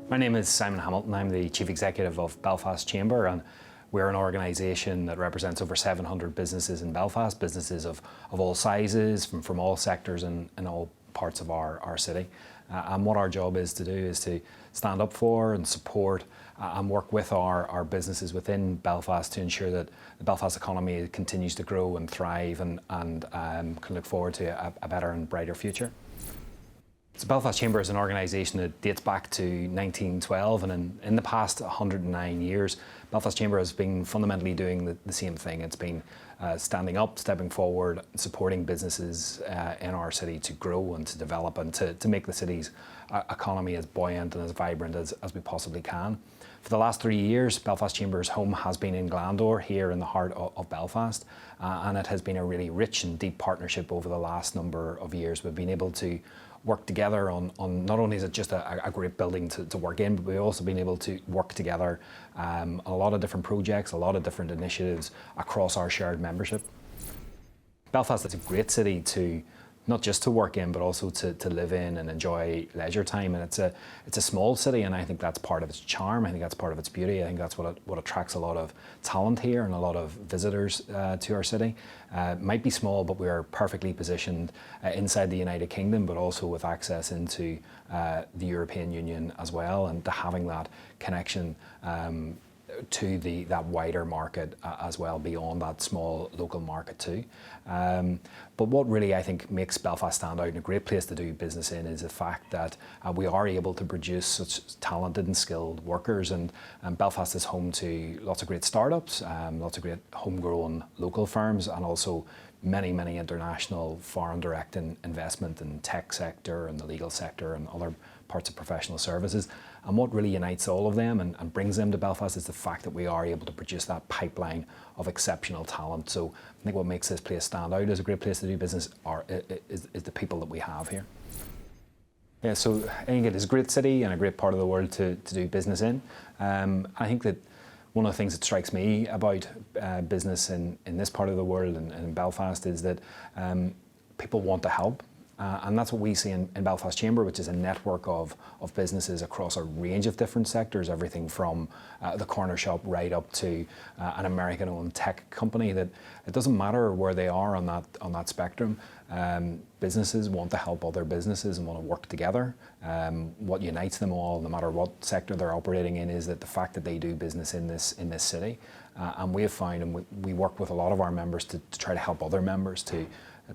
My name is Simon Hamilton. I'm the Chief Executive of Belfast Chamber, and we're an organisation that represents over 700 businesses in Belfast, businesses of all sizes, from all sectors and all parts of our city. And what our job is to do is to stand up for and support and work with our businesses within Belfast to ensure that the Belfast economy continues to grow and thrive and can look forward to a better and brighter future. So Belfast Chamber is an organisation that dates back to 1912, and in the past 109 years, Belfast Chamber has been fundamentally doing the same thing. It's been standing up, stepping forward, supporting businesses in our city to grow and to develop and to make the city's economy as buoyant and as vibrant as we possibly can. For the last 3 years, Belfast Chamber's home has been in Glandore, here in the heart of Belfast, and it has been a really rich and deep partnership over the last number of years. We've been able to work together on not only is it just a great building to work in, but we've also been able to work together on a lot of different projects, a lot of different initiatives across our shared membership. Belfast is a great city to not just to work in, but also to live in and enjoy leisure time. And it's a small city, and I think that's part of its charm. I think that's part of its beauty. I think that's what attracts a lot of talent here and a lot of visitors to our city. It might be small, but we are perfectly positioned inside the United Kingdom, but also with access into the European Union as well, and to having that connection to that wider market as well, beyond that small local market too. But what really I think makes Belfast stand out and a great place to do business in is the fact that we are able to produce such talented and skilled workers, and Belfast is home to lots of great startups, lots of great homegrown local firms, and also many international foreign direct investment in tech sector and the legal sector and other parts of professional services. And what really unites all of them and brings them to Belfast is the fact that we are able to produce that pipeline of exceptional talent. So I think what makes this place stand out as a great place to do business is the people that we have here. Yeah, so I think it is a great city and a great part of the world to do business in. I think that one of the things that strikes me about business in this part of the world and in Belfast is that people want to help. And that's what we see in Belfast Chamber, which is a network of businesses across a range of different sectors, everything from the corner shop right up to an American-owned tech company. That it doesn't matter where they are on that spectrum. Businesses want to help other businesses and want to work together. What unites them all, no matter what sector they're operating in, is that the fact that they do business in this city. And we have found, and we work with a lot of our members to try to help other members to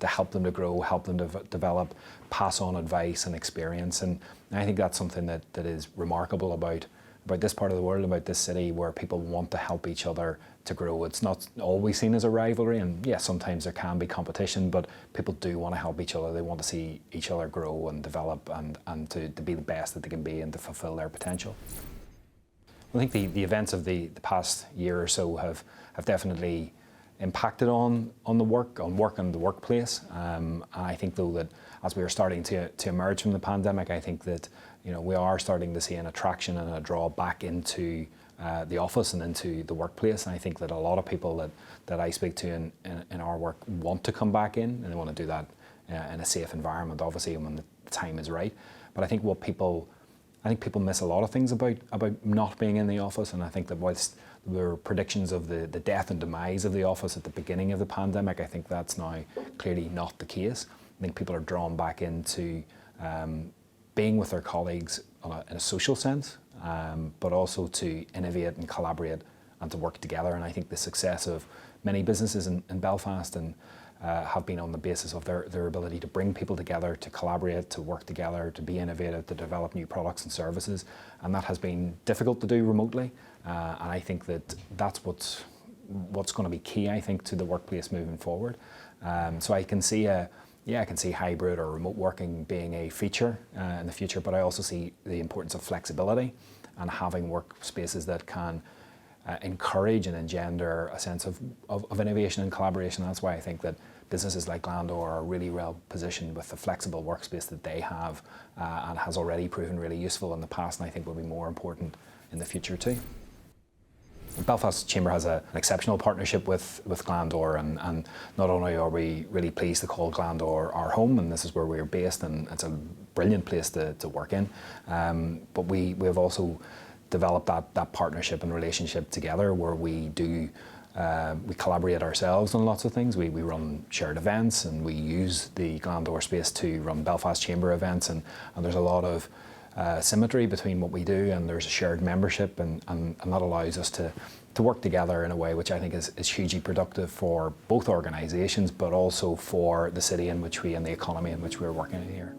help them to grow, help them to develop, pass on advice and experience. And I think that's something that is remarkable about this part of the world, about this city, where people want to help each other to grow. It's not always seen as a rivalry, and yes, sometimes there can be competition, but people do want to help each other. They want to see each other grow and develop and to be the best that they can be and to fulfill their potential. I think the events of the past year or so have definitely impacted on work and the workplace. I think though that as we are starting to emerge from the pandemic, I think that we are starting to see an attraction and a draw back into the office and into the workplace. And I think that a lot of people that I speak to in our work want to come back in, and they want to do that in a safe environment, obviously, when the time is right. But I think people miss a lot of things about not being in the office, and I think that whilst there were predictions of the death and demise of the office at the beginning of the pandemic, I think that's now clearly not the case. I think people are drawn back into being with their colleagues in a social sense, but also to innovate and collaborate and to work together. And I think the success of many businesses in Belfast and have been on the basis of their ability to bring people together, to collaborate, to work together, to be innovative, to develop new products and services. And that has been difficult to do remotely. And I think that's what's going to be key, I think, to the workplace moving forward. So I can see hybrid or remote working being a feature in the future, but I also see the importance of flexibility and having workspaces that can encourage and engender a sense of innovation and collaboration. That's why I think that businesses like Glandore are really well positioned with the flexible workspace that they have and has already proven really useful in the past, and I think will be more important in the future too. Belfast Chamber has an exceptional partnership with Glandor, and not only are we really pleased to call Glandor our home, and this is where we're based, and it's a brilliant place to work in, but we have also developed that partnership and relationship together where we collaborate ourselves on lots of things. We run shared events, and we use the Glandor space to run Belfast Chamber events, and there's a lot of symmetry between what we do, and there's a shared membership, and that allows us to work together in a way which I think is hugely productive for both organisations, but also for the city in which and the economy in which we're working in here.